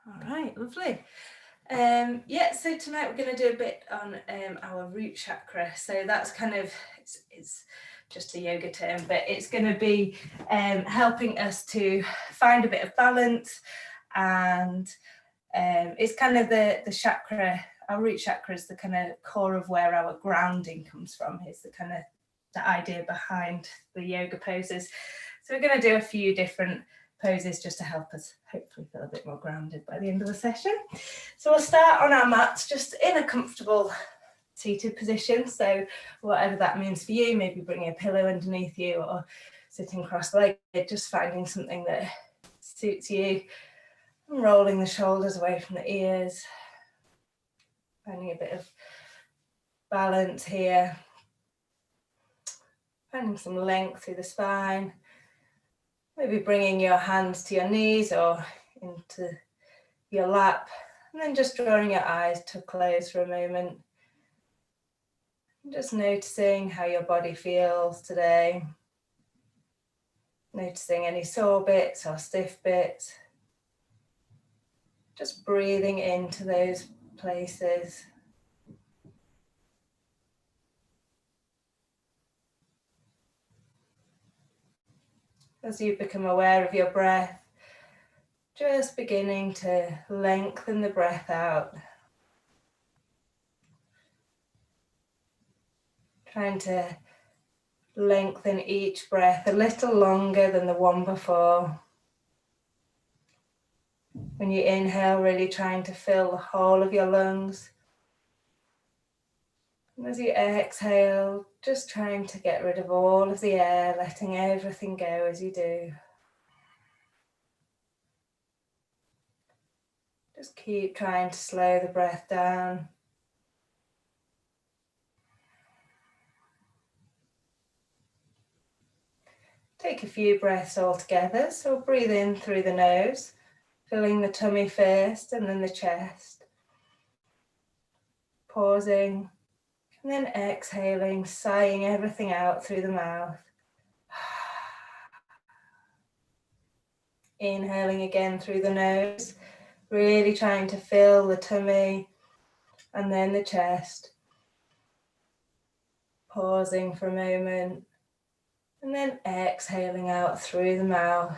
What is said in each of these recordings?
All right, lovely. Yeah, so tonight we're going to do a bit on our root chakra. So that's kind of, it's just a yoga term, but it's going to be helping us to find a bit of balance, and it's kind of the chakra. Our root chakra is the kind of core of where our grounding comes from. It's the kind of the idea behind the yoga poses. So we're going to do a few different poses just to help us hopefully feel a bit more grounded by the end of the session. So we'll start on our mats, just in a comfortable seated position. So whatever that means for you, maybe bringing a pillow underneath you or sitting cross-legged, just finding something that suits you. And rolling the shoulders away from the ears, finding a bit of balance here, finding some length through the spine. Maybe bringing your hands to your knees or into your lap, and then just drawing your eyes to close for a moment. Just noticing how your body feels today. Noticing any sore bits or stiff bits. Just breathing into those places. As you become aware of your breath, just beginning to lengthen the breath out. Trying to lengthen each breath a little longer than the one before. When you inhale, really trying to fill the whole of your lungs. And as you exhale, just trying to get rid of all of the air, letting everything go as you do. Just keep trying to slow the breath down. Take a few breaths all together. So breathe in through the nose, filling the tummy first and then the chest. Pausing and then exhaling, sighing everything out through the mouth. Inhaling again through the nose, really trying to fill the tummy and then the chest. Pausing for a moment and then exhaling out through the mouth.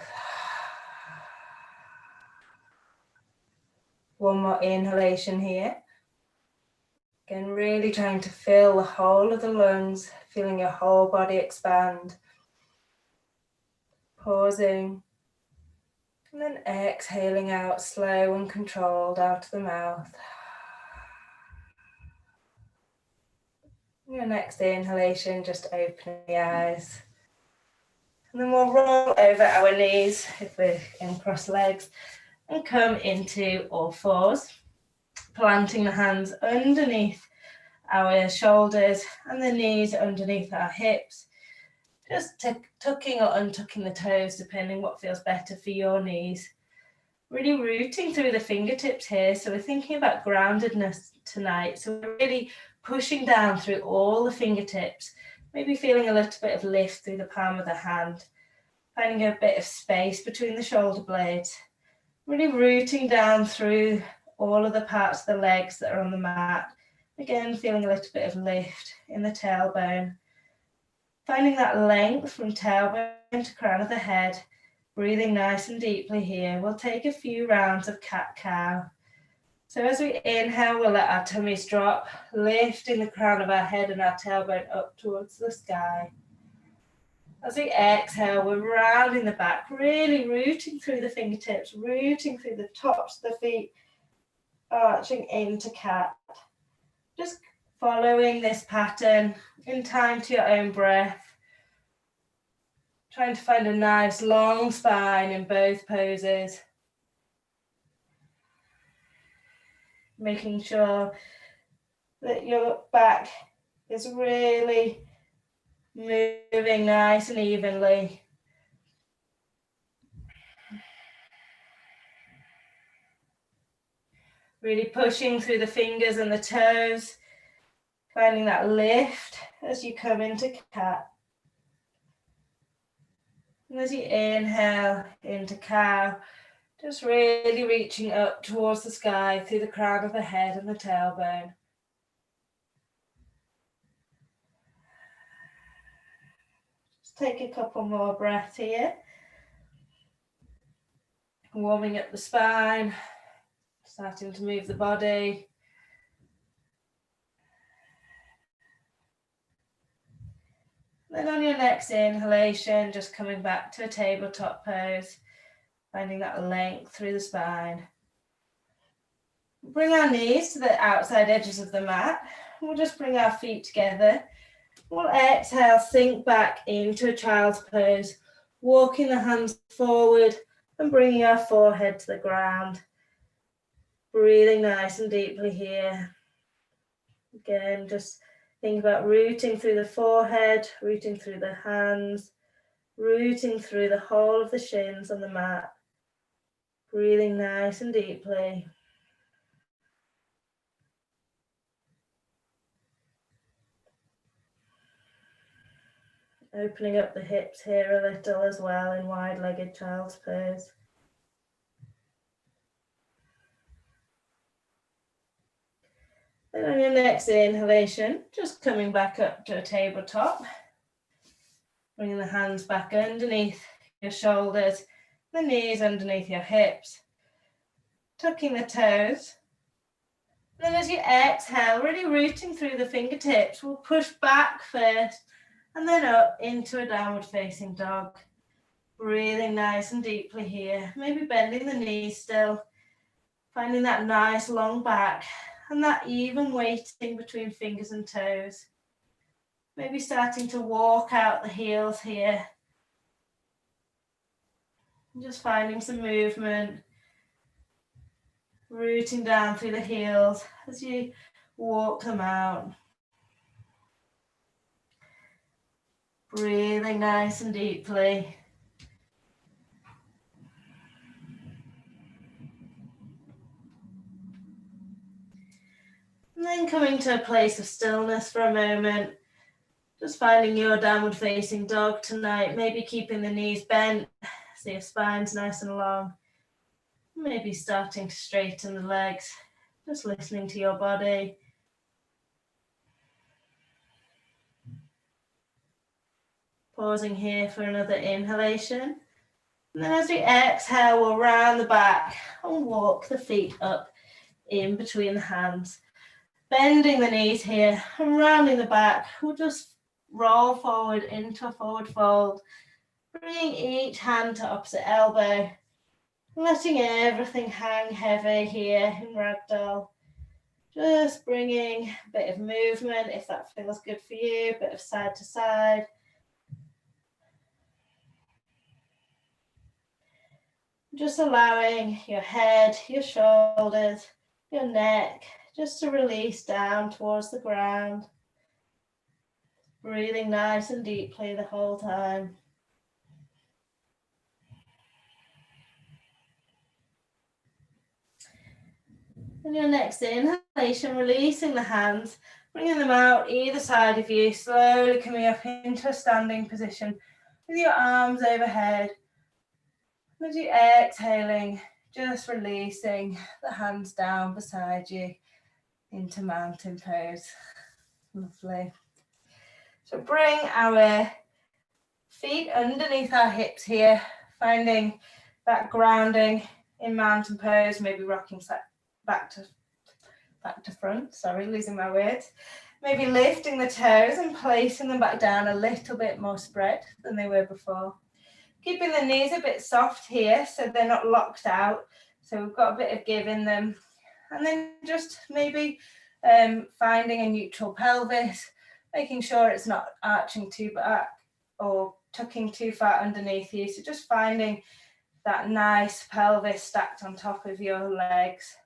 One more inhalation here. Again, really trying to fill the whole of the lungs, feeling your whole body expand. Pausing and then exhaling out slow and controlled out of the mouth. Your next inhalation, just open the eyes. And then we'll roll over our knees if we're in cross legs and come into all fours, planting the hands underneath our shoulders and the knees underneath our hips. Just tucking or untucking the toes, depending what feels better for your knees. Really rooting through the fingertips here. So we're thinking about groundedness tonight. So we're really pushing down through all the fingertips, maybe feeling a little bit of lift through the palm of the hand, finding a bit of space between the shoulder blades, really rooting down through all of the parts of the legs that are on the mat. Again, feeling a little bit of lift in the tailbone. Finding that length from tailbone to crown of the head, breathing nice and deeply here. We'll take a few rounds of cat-cow. So as we inhale, we'll let our tummies drop, lifting the crown of our head and our tailbone up towards the sky. As we exhale, we're rounding the back, really rooting through the fingertips, rooting through the tops of the feet, arching into cat. Just following this pattern in time to your own breath. Trying to find a nice long spine in both poses. Making sure that your back is really moving nice and evenly. Really pushing through the fingers and the toes. Finding that lift as you come into cat. And as you inhale into cow, Just really reaching up towards the sky through the crown of the head and the tailbone. Just take a couple more breaths here. Warming up the spine, starting to move the body. Then on your next inhalation, just coming back to a tabletop pose, finding that length through the spine. Bring our knees to the outside edges of the mat. We'll just bring our feet together. We'll exhale, sink back into a child's pose, walking the hands forward and bringing our forehead to the ground. Breathing nice and deeply here. Again, just think about rooting through the forehead, rooting through the hands, rooting through the whole of the shins on the mat. Breathing nice and deeply. Opening up the hips here a little as well in wide-legged child's pose. Then on your next inhalation, just coming back up to a tabletop. Bringing the hands back underneath your shoulders, the knees underneath your hips. Tucking the toes. Then as you exhale, really rooting through the fingertips, we'll push back first and then up into a downward facing dog. Breathing nice and deeply here. Maybe bending the knees still. Finding that nice long back and that even weighting between fingers and toes. Maybe starting to walk out the heels here. And just finding some movement. Rooting down through the heels as you walk them out. Breathing nice and deeply. And then coming to a place of stillness for a moment. Just finding your downward facing dog tonight. Maybe keeping the knees bent so your spine's nice and long. Maybe starting to straighten the legs. Just listening to your body. Pausing here for another inhalation. And then as we exhale, we'll round the back and walk the feet up in between the hands. Bending the knees here and rounding the back. We'll just roll forward into a forward fold. Bringing each hand to opposite elbow. Letting everything hang heavy here in ragdoll. Just bringing a bit of movement if that feels good for you. A bit of side to side. Just allowing your head, your shoulders, your neck, just to release down towards the ground. Breathing nice and deeply the whole time. And your next inhalation, releasing the hands, bringing them out either side of you, slowly coming up into a standing position with your arms overhead. As you exhaling, just releasing the hands down beside you into mountain pose. Lovely. So bring our feet underneath our hips here, finding that grounding in mountain pose, maybe rocking back to front, sorry, losing my words. Maybe lifting the toes and placing them back down a little bit more spread than they were before. Keeping the knees a bit soft here so they're not locked out. So we've got a bit of give in them. And then just maybe finding a neutral pelvis, making sure it's not arching too back or tucking too far underneath you. So just finding that nice pelvis stacked on top of your legs.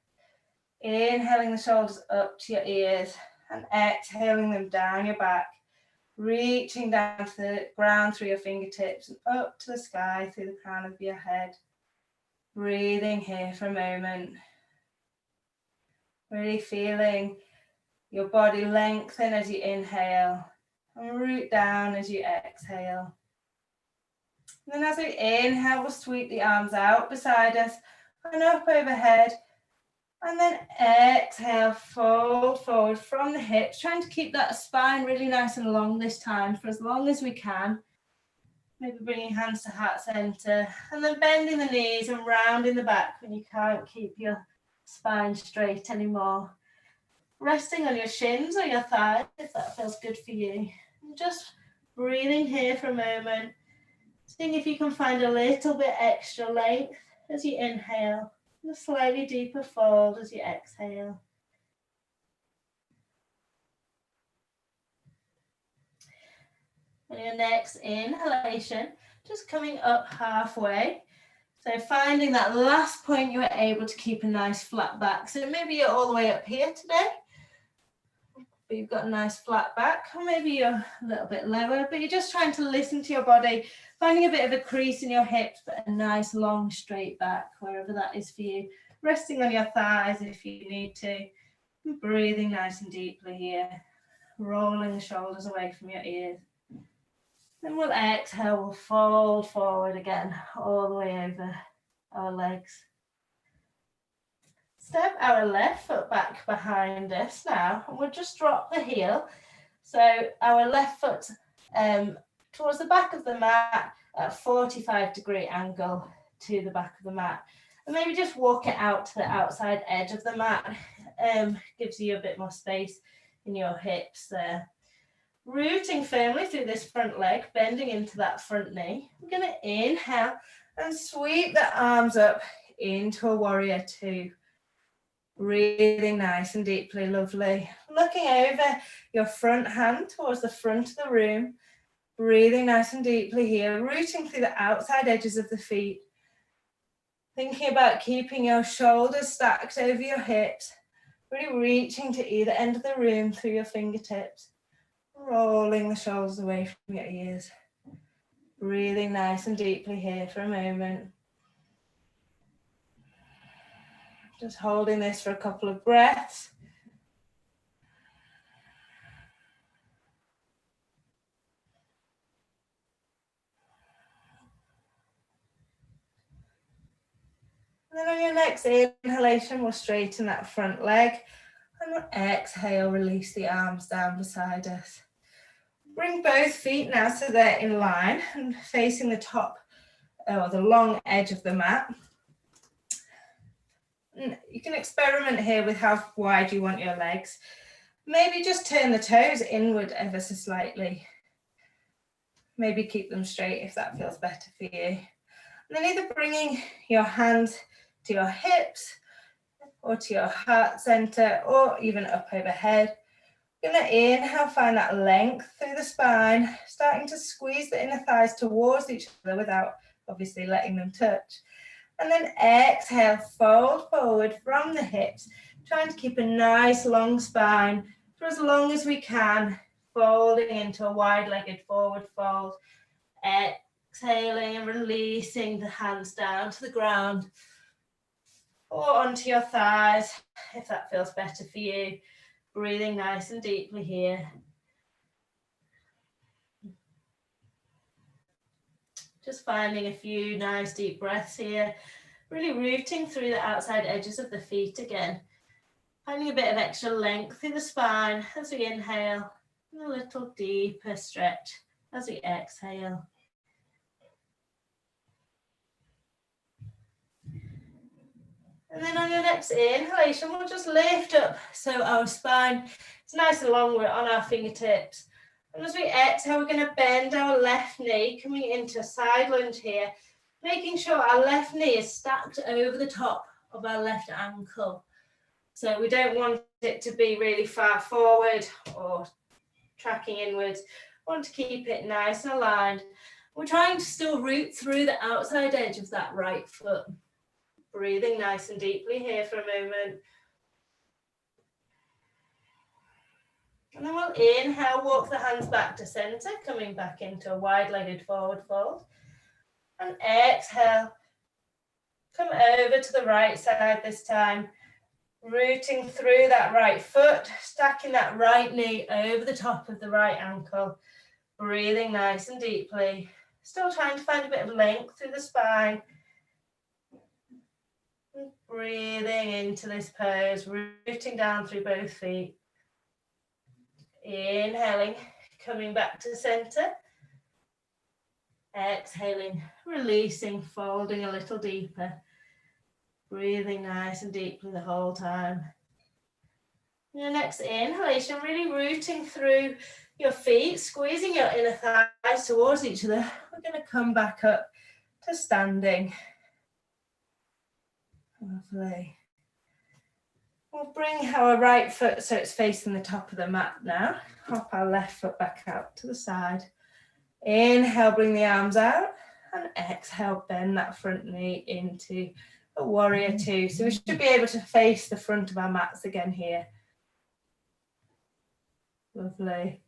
Inhaling the shoulders up to your ears and exhaling them down your back. Reaching down to the ground through your fingertips and up to the sky through the crown of your head. Breathing here for a moment. Really feeling your body lengthen as you inhale and root down as you exhale. And then as we inhale, we'll sweep the arms out beside us. and up overhead. And then exhale, fold forward from the hips, trying to keep that spine really nice and long this time for as long as we can. Maybe bringing hands to heart center, and then bending the knees and rounding the back when you can't keep your spine straight anymore. Resting on your shins or your thighs if that feels good for you. And just breathing here for a moment, seeing if you can find a little bit extra length as you inhale, and a slightly deeper fold as you exhale. And your next inhalation, just coming up halfway. So finding that last point you were able to keep a nice flat back. So maybe you're all the way up here today, but you've got a nice flat back, or maybe you're a little bit lower, but you're just trying to listen to your body, finding a bit of a crease in your hips, but a nice long straight back, wherever that is for you. Resting on your thighs if you need to. Breathing nice and deeply here. Rolling the shoulders away from your ears. Then we'll exhale, we'll fold forward again, all the way over our legs. Step our left foot back behind us now, and we'll just drop the heel. So our left foot towards the back of the mat at a 45-degree angle to the back of the mat. And maybe just walk it out to the outside edge of the mat. Gives you a bit more space in your hips there. Rooting firmly through this front leg, bending into that front knee. We're going to inhale and sweep the arms up into a warrior two. Breathing nice and deeply, lovely. Looking over your front hand towards the front of the room. Breathing nice and deeply here, rooting through the outside edges of the feet. Thinking about keeping your shoulders stacked over your hips. Really reaching to either end of the room through your fingertips. Rolling the shoulders away from your ears. Breathing nice and deeply here for a moment. Just holding this for a couple of breaths. And then on your next inhalation, we'll straighten that front leg. And we'll exhale, release the arms down beside us. Bring both feet now so they're in line and facing the top or the long edge of the mat. And you can experiment here with how wide you want your legs. Maybe just turn the toes inward ever so slightly. Maybe keep them straight if that feels better for you. And then either bringing your hands to your hips or to your heart center or even up overhead. You're going to inhale, find that length through the spine, starting to squeeze the inner thighs towards each other without obviously letting them touch. And then exhale, fold forward from the hips, trying to keep a nice long spine for as long as we can, folding into a wide-legged forward fold. Exhaling and releasing the hands down to the ground or onto your thighs if that feels better for you. Breathing nice and deeply here. Just finding a few nice deep breaths here. Really rooting through the outside edges of the feet again. Finding a bit of extra length through the spine as we inhale. And a little deeper stretch as we exhale. And then on your next inhalation, we'll just lift up so our spine is nice and long, we're on our fingertips. And as we exhale, we're going to bend our left knee, coming into a side lunge here, making sure our left knee is stacked over the top of our left ankle. So we don't want it to be really far forward or tracking inwards. We want to keep it nice and aligned. We're trying to still root through the outside edge of that right foot. Breathing nice and deeply here for a moment. And then we'll inhale, walk the hands back to center, coming back into a wide-legged forward fold. And exhale, come over to the right side this time, rooting through that right foot, stacking that right knee over the top of the right ankle. Breathing nice and deeply. Still trying to find a bit of length through the spine. Breathing into this pose, rooting down through both feet. Inhaling, coming back to center. Exhaling, releasing, folding a little deeper. Breathing nice and deeply the whole time. Your next inhalation, really rooting through your feet, squeezing your inner thighs towards each other. We're going to come back up to standing. Lovely. We'll bring our right foot so it's facing the top of the mat now. Hop our left foot back out to the side. Inhale, bring the arms out. And exhale, bend that front knee into a warrior two. So we should be able to face the front of our mats again here. Lovely.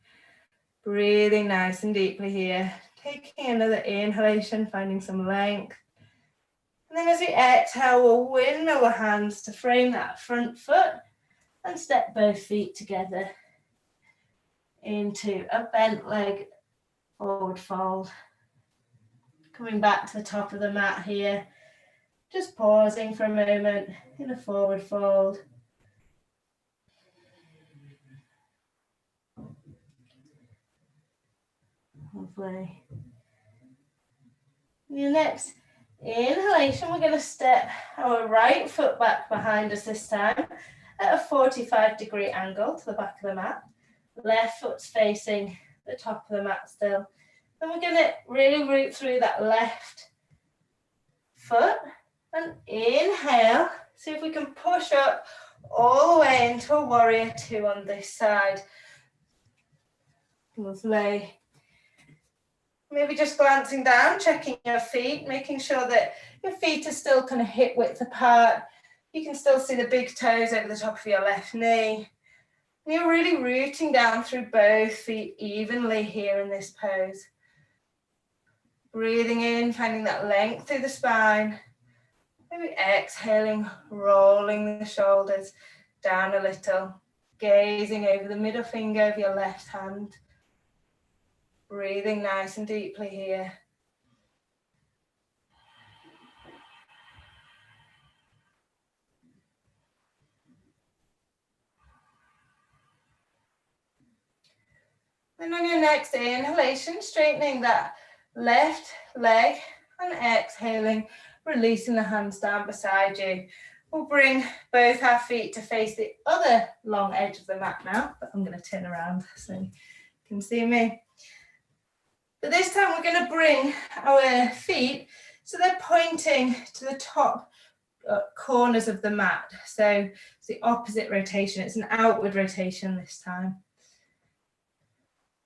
Breathing nice and deeply here. Taking another inhalation, finding some length. And then as we exhale, we'll windmill the hands to frame that front foot and step both feet together into a bent leg forward fold. Coming back to the top of the mat here. Just pausing for a moment in a forward fold. Lovely. Your next inhalation, we're going to step our right foot back behind us this time at a 45-degree angle to the back of the mat. Left foot's facing the top of the mat still. Then we're going to really root through that left foot and inhale. See if we can push up all the way into a warrior two on this side. Lovely. Maybe just glancing down, checking your feet, making sure that your feet are still kind of hip width apart. You can still see the big toes over the top of your left knee. And you're really rooting down through both feet evenly here in this pose. Breathing in, finding that length through the spine. Maybe exhaling, rolling the shoulders down a little. Gazing over the middle finger of your left hand. Breathing nice and deeply here. Then on your next inhalation, straightening that left leg and exhaling, releasing the hands down beside you. We'll bring both our feet to face the other long edge of the mat now, but I'm going to turn around so you can see me. But this time we're going to bring our feet so they're pointing to the top corners of the mat. So it's the opposite rotation. It's an outward rotation this time.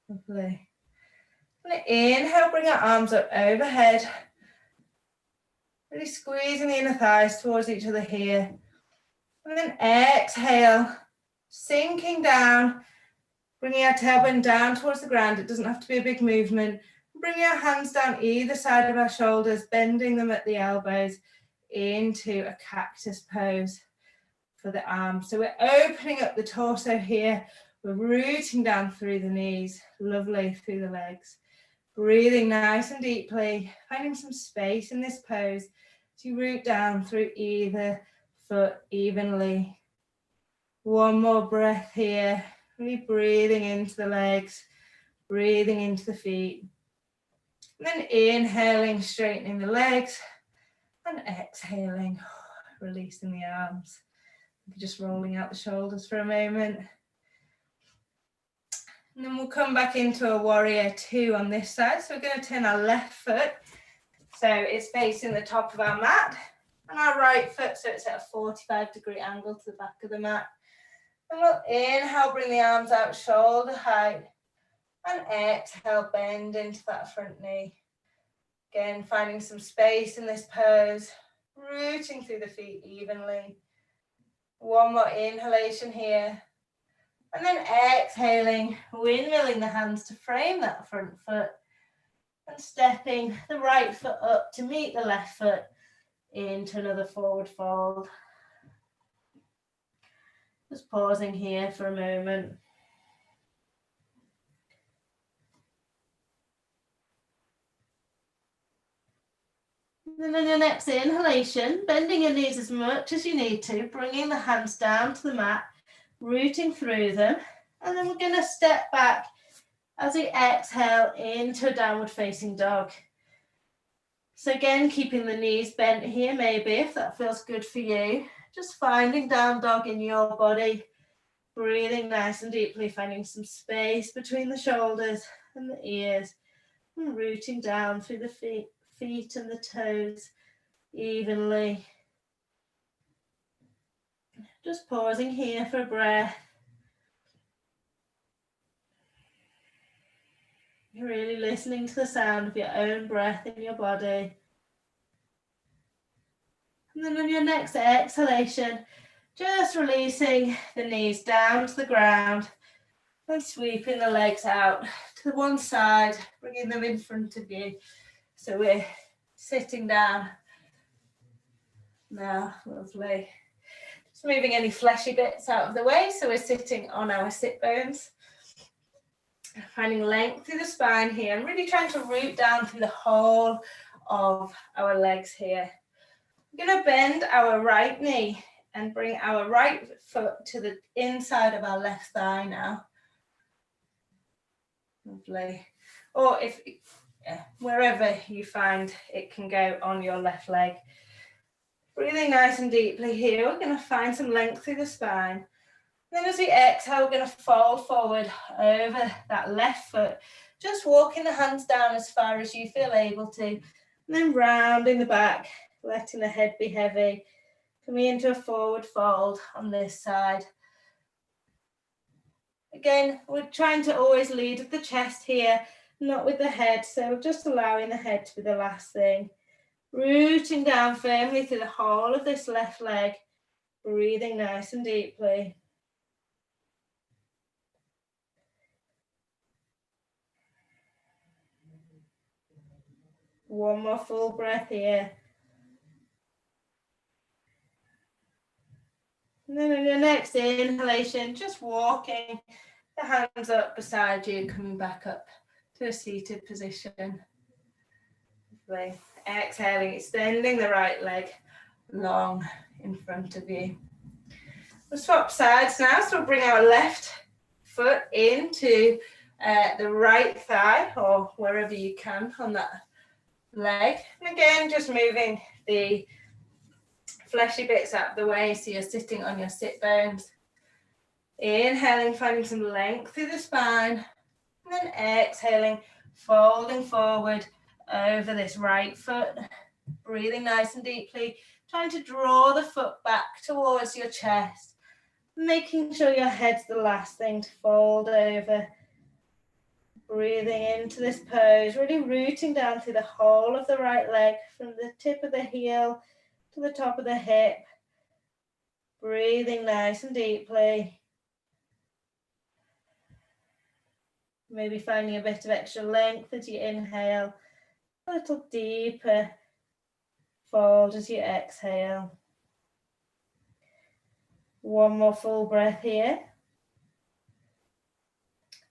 Lovely. And inhale, bring our arms up overhead. Really squeezing the inner thighs towards each other here. And then exhale, sinking down, bringing our tailbone down towards the ground. It doesn't have to be a big movement. Bringing our hands down either side of our shoulders, bending them at the elbows into a cactus pose for the arms. So we're opening up the torso here. We're rooting down through the knees, lovely through the legs. Breathing nice and deeply, finding some space in this pose as you root down through either foot evenly. One more breath here, really breathing into the legs, breathing into the feet. And then inhaling, straightening the legs, and exhaling, releasing the arms. Just rolling out the shoulders for a moment. And then we'll come back into a warrior two on this side. So we're going to turn our left foot so it's facing the top of our mat, and our right foot so it's at a 45-degree angle to the back of the mat. And we'll inhale, bring the arms out shoulder height, and exhale, bend into that front knee. Again, finding some space in this pose, rooting through the feet evenly. One more inhalation here. And then exhaling, windmilling the hands to frame that front foot and stepping the right foot up to meet the left foot into another forward fold. Just pausing here for a moment. And then on your next inhalation, bending your knees as much as you need to, bringing the hands down to the mat, rooting through them. And then we're going to step back as we exhale into a downward facing dog. So again, keeping the knees bent here, maybe, if that feels good for you. Just finding down dog in your body, breathing nice and deeply, finding some space between the shoulders and the ears, and rooting down through the feet and the toes evenly. Just pausing here for a breath. You're really listening to the sound of your own breath in your body. And then on your next exhalation, just releasing the knees down to the ground and sweeping the legs out to the one side, bringing them in front of you. So we're sitting down now, lovely. Just moving any fleshy bits out of the way, so we're sitting on our sit bones. Finding length through the spine here and really trying to root down through the whole of our legs here. We're going to bend our right knee and bring our right foot to the inside of our left thigh now. Lovely. Or if wherever you find it can go on your left leg. Breathing nice and deeply here. We're going to find some length through the spine. Then as we exhale, we're going to fold forward over that left foot, just walking the hands down as far as you feel able to, and then rounding the back, letting the head be heavy, coming into a forward fold on this side. Again, we're trying to always lead with the chest here, not with the head, so just allowing the head to be the last thing. Rooting down firmly through the whole of this left leg, breathing nice and deeply. One more full breath here. And then on your next inhalation, just walking the hands up beside you, coming back up to a seated position. Lovely. Exhaling, extending the right leg long in front of you. We'll swap sides now, so we'll bring our left foot into the right thigh or wherever you can on that leg. And again, just moving the fleshy bits out of the way so you're sitting on your sit bones. Inhaling, finding some length through the spine. And then exhaling, folding forward over this right foot. Breathing nice and deeply, trying to draw the foot back towards your chest. Making sure your head's the last thing to fold over. Breathing into this pose, really rooting down through the whole of the right leg, from the tip of the heel to the top of the hip. Breathing nice and deeply. Maybe finding a bit of extra length as you inhale. A little deeper fold as you exhale. One more full breath here.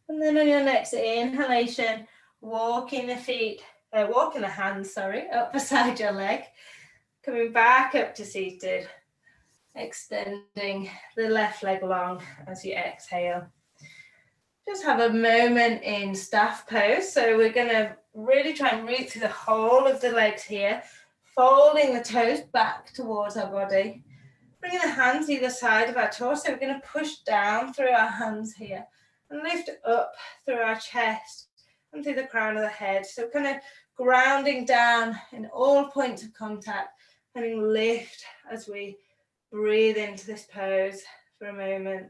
And then on your next inhalation, walking the hands, up beside your leg. Coming back up to seated. Extending the left leg long as you exhale. Just have a moment in staff pose. So we're going to really try and root through the whole of the legs here. Folding the toes back towards our body. Bringing the hands either side of our torso. We're going to push down through our hands here. And lift up through our chest and through the crown of the head. So kind of grounding down in all points of contact, and lift as we breathe into this pose for a moment.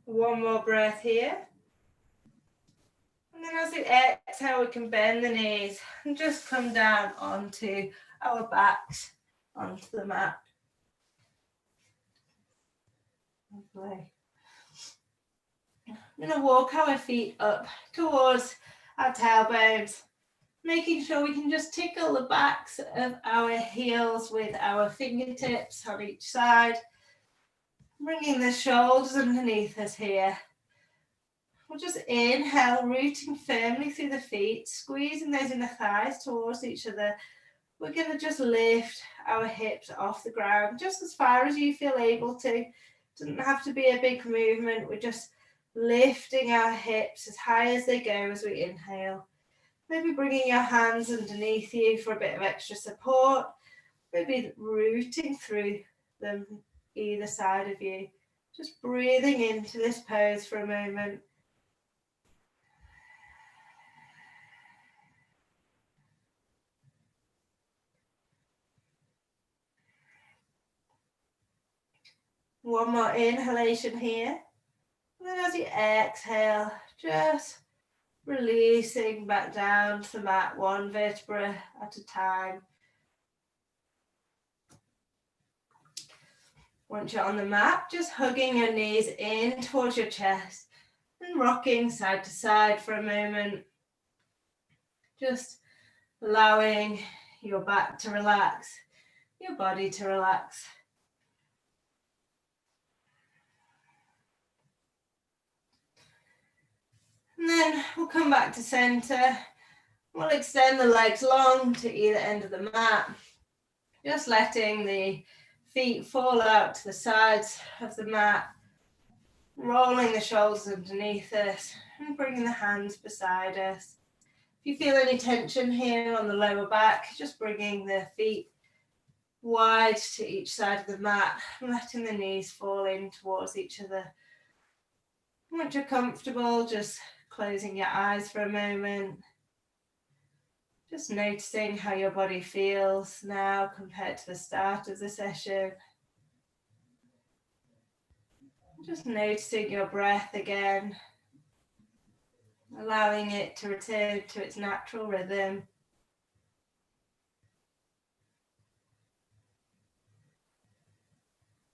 One more breath here. And then as we exhale, we can bend the knees and just come down onto our backs, onto the mat. Lovely. I'm going to walk our feet up towards our tailbones, making sure we can just tickle the backs of our heels with our fingertips on each side, bringing the shoulders underneath us here. We'll just inhale, rooting firmly through the feet, squeezing those inner thighs towards each other. We're going to just lift our hips off the ground, just as far as you feel able to. Doesn't have to be a big movement. We're just lifting our hips as high as they go as we inhale. Maybe bringing your hands underneath you for a bit of extra support. Maybe rooting through them either side of you. Just breathing into this pose for a moment. One more inhalation here. And then as you exhale, just releasing back down to the mat, one vertebra at a time. Once you're on the mat, just hugging your knees in towards your chest and rocking side to side for a moment. Just allowing your back to relax, your body to relax. And then we'll come back to center. We'll extend the legs long to either end of the mat. Just letting the feet fall out to the sides of the mat. Rolling the shoulders underneath us and bringing the hands beside us. If you feel any tension here on the lower back, just bringing the feet wide to each side of the mat and letting the knees fall in towards each other. Once you're comfortable, just closing your eyes for a moment. Just noticing how your body feels now compared to the start of the session. Just noticing your breath again, allowing it to return to its natural rhythm.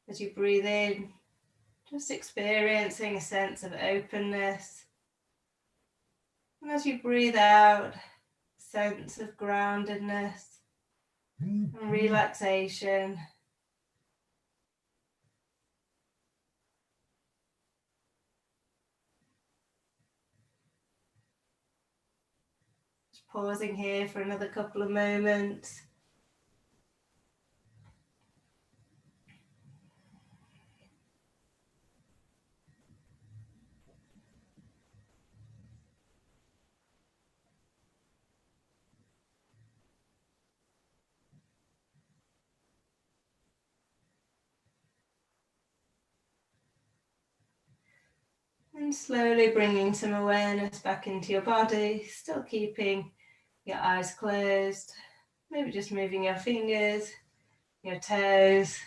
As you breathe in, just experiencing a sense of openness. And as you breathe out, a sense of groundedness and relaxation. Just pausing here for another couple of moments. And slowly bringing some awareness back into your body, still keeping your eyes closed. Maybe just moving your fingers, your toes.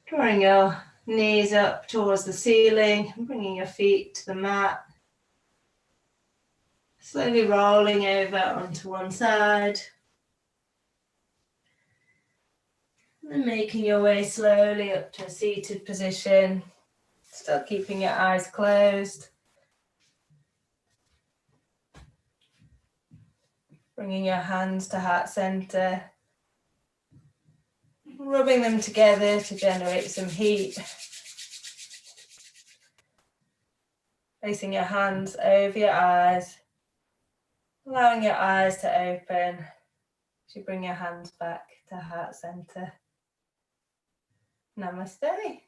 Drawing your knees up towards the ceiling and bringing your feet to the mat. Slowly rolling over onto one side. And then making your way slowly up to a seated position. Still keeping your eyes closed. Bringing your hands to heart center. Rubbing them together to generate some heat. Placing your hands over your eyes. Allowing your eyes to open as you bring your hands back to heart center. Namaste.